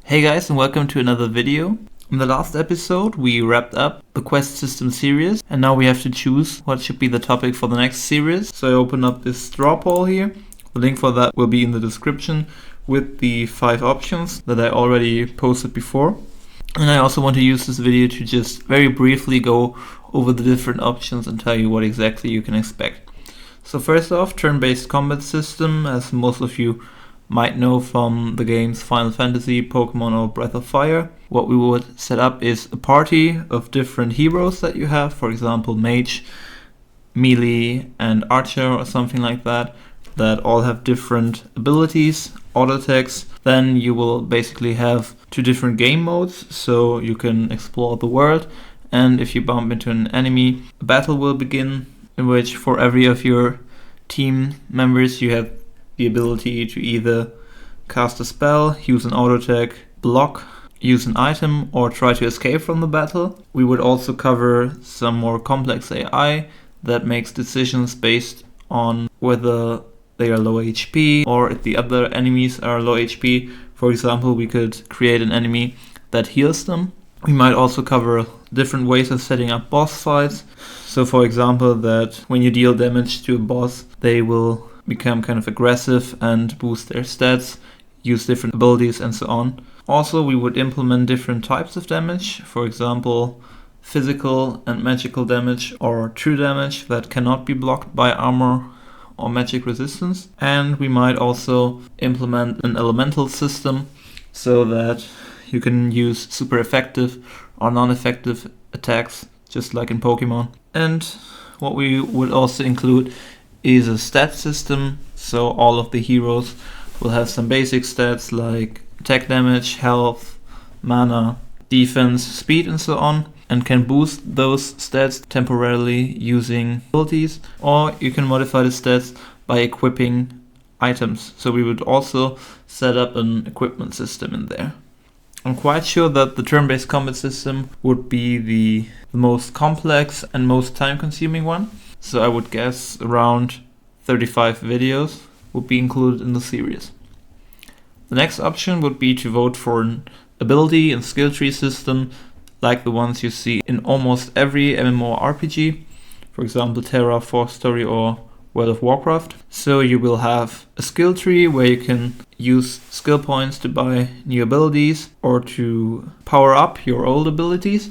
Hey guys, and welcome to another video. In the last episode we wrapped up the quest system series, and now we have to choose what should be the topic for the next series. So I open up this straw poll here. The link for that will be in the description with the 5 options that I already posted before. And I also want to use this video to just very briefly go over the different options and tell you what exactly you can expect. So first off, turn-based combat system, as most of you might know from the games Final Fantasy, Pokemon or Breath of Fire. What we would set up is a party of different heroes that you have, for example mage, melee and archer or something like that all have different abilities, auto attacks. Then you will basically have 2 different game modes, so you can explore the world, and if you bump into an enemy, a battle will begin in which for every of your team members you have the ability to either cast a spell, use an auto attack, block, use an item, or try to escape from the battle. We would also cover some more complex AI that makes decisions based on whether they are low HP or if the other enemies are low HP. For example, we could create an enemy that heals them. We might also cover different ways of setting up boss fights. So for example, that when you deal damage to a boss, they will become kind of aggressive and boost their stats, use different abilities and so on. Also, we would implement different types of damage, for example physical and magical damage, or true damage that cannot be blocked by armor or magic resistance. And we might also implement an elemental system so that you can use super effective or non-effective attacks, just like in Pokemon. And what we would also include is a stat system, so all of the heroes will have some basic stats like attack damage, health, mana, defense, speed and so on, and can boost those stats temporarily using abilities, or you can modify the stats by equipping items. So we would also set up an equipment system in there. I'm quite sure that the turn-based combat system would be the most complex and most time-consuming one. So I would guess around 35 videos would be included in the series. The next option would be to vote for an ability and skill tree system like the ones you see in almost every MMORPG, for example Terra, Force Story or World of Warcraft. So you will have a skill tree where you can use skill points to buy new abilities or to power up your old abilities,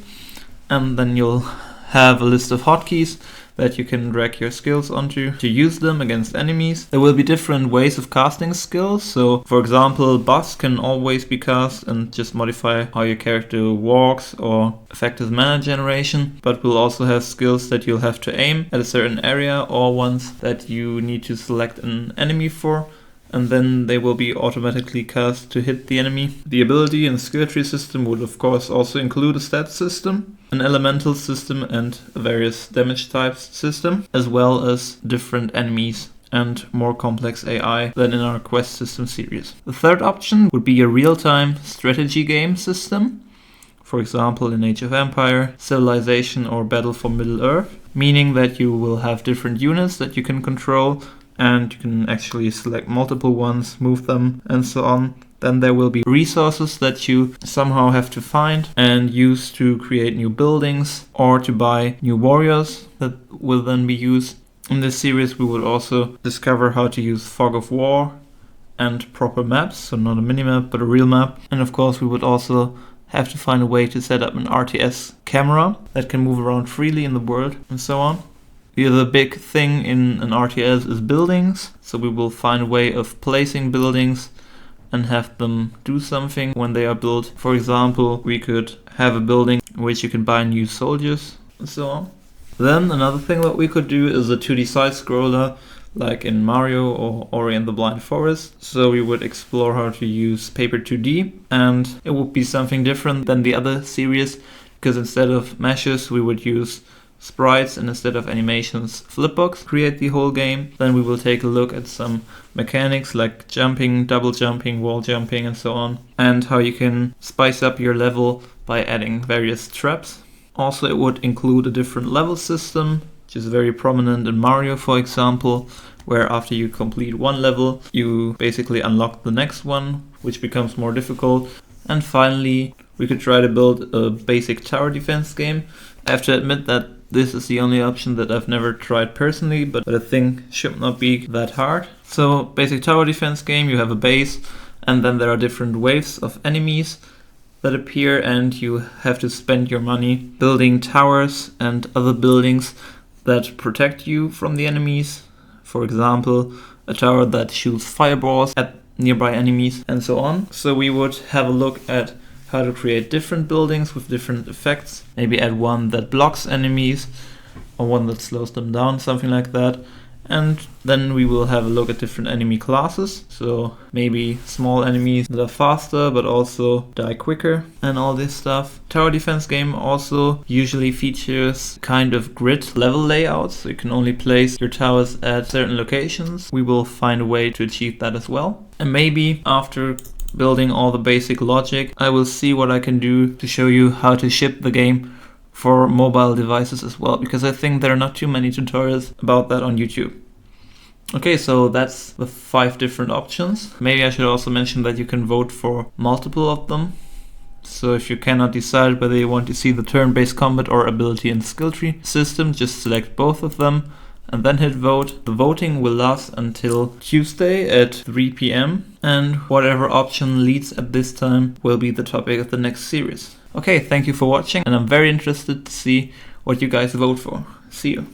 and then you'll have a list of hotkeys that you can drag your skills onto to use them against enemies. There will be different ways of casting skills. So for example, Buzz can always be cast and just modify how your character walks or effective mana generation, but we'll also have skills that you'll have to aim at a certain area or ones that you need to select an enemy for, and then they will be automatically cast to hit the enemy. The ability and skill tree system would of course also include a stat system, an elemental system and a various damage types system, as well as different enemies and more complex AI than in our quest system series. The third option would be a real-time strategy game system, for example in Age of Empire, Civilization or Battle for Middle-earth, meaning that you will have different units that you can control and you can actually select multiple ones, move them and so on. Then there will be resources that you somehow have to find and use to create new buildings or to buy new warriors that will then be used. In this series we will also discover how to use fog of war and proper maps, so not a minimap but a real map. And of course we would also have to find a way to set up an RTS camera that can move around freely in the world and so on. The other big thing in an RTS is buildings, so we will find a way of placing buildings and have them do something when they are built. For example, we could have a building in which you can buy new soldiers and so on. Then another thing that we could do is a 2D side scroller like in Mario or Ori and the Blind Forest. So we would explore how to use paper 2D, and it would be something different than the other series, because instead of meshes we would use sprites, and instead of animations, flipbooks create the whole game. Then we will take a look at some mechanics like jumping, double jumping, wall jumping and so on, and how you can spice up your level by adding various traps. Also it would include a different level system, which is very prominent in Mario for example, where after you complete one level you basically unlock the next one, which becomes more difficult. And finally, we could try to build a basic tower defense game. I have to admit that this is the only option that I've never tried personally, but I think should not be that hard. So basic tower defense game, you have a base, and then there are different waves of enemies that appear, and you have to spend your money building towers and other buildings that protect you from the enemies. For example, a tower that shoots fireballs at nearby enemies and so on. So we would have a look at how to create different buildings with different effects. Maybe add one that blocks enemies or one that slows them down, something like that. And then we will have a look at different enemy classes. So maybe small enemies that are faster but also die quicker and all this stuff. Tower defense game also usually features kind of grid level layouts. So you can only place your towers at certain locations. We will find a way to achieve that as well. And maybe after building all the basic logic, I will see what I can do to show you how to ship the game for mobile devices as well, because I think there are not too many tutorials about that on YouTube. Okay, so that's the 5 different options. Maybe I should also mention that you can vote for multiple of them. So if you cannot decide whether you want to see the turn-based combat or ability and skill tree system, just select both of them and then hit vote. The voting will last until Tuesday at 3 p.m. and whatever option leads at this time will be the topic of the next series. Okay, thank you for watching, and I'm very interested to see what you guys vote for. See you.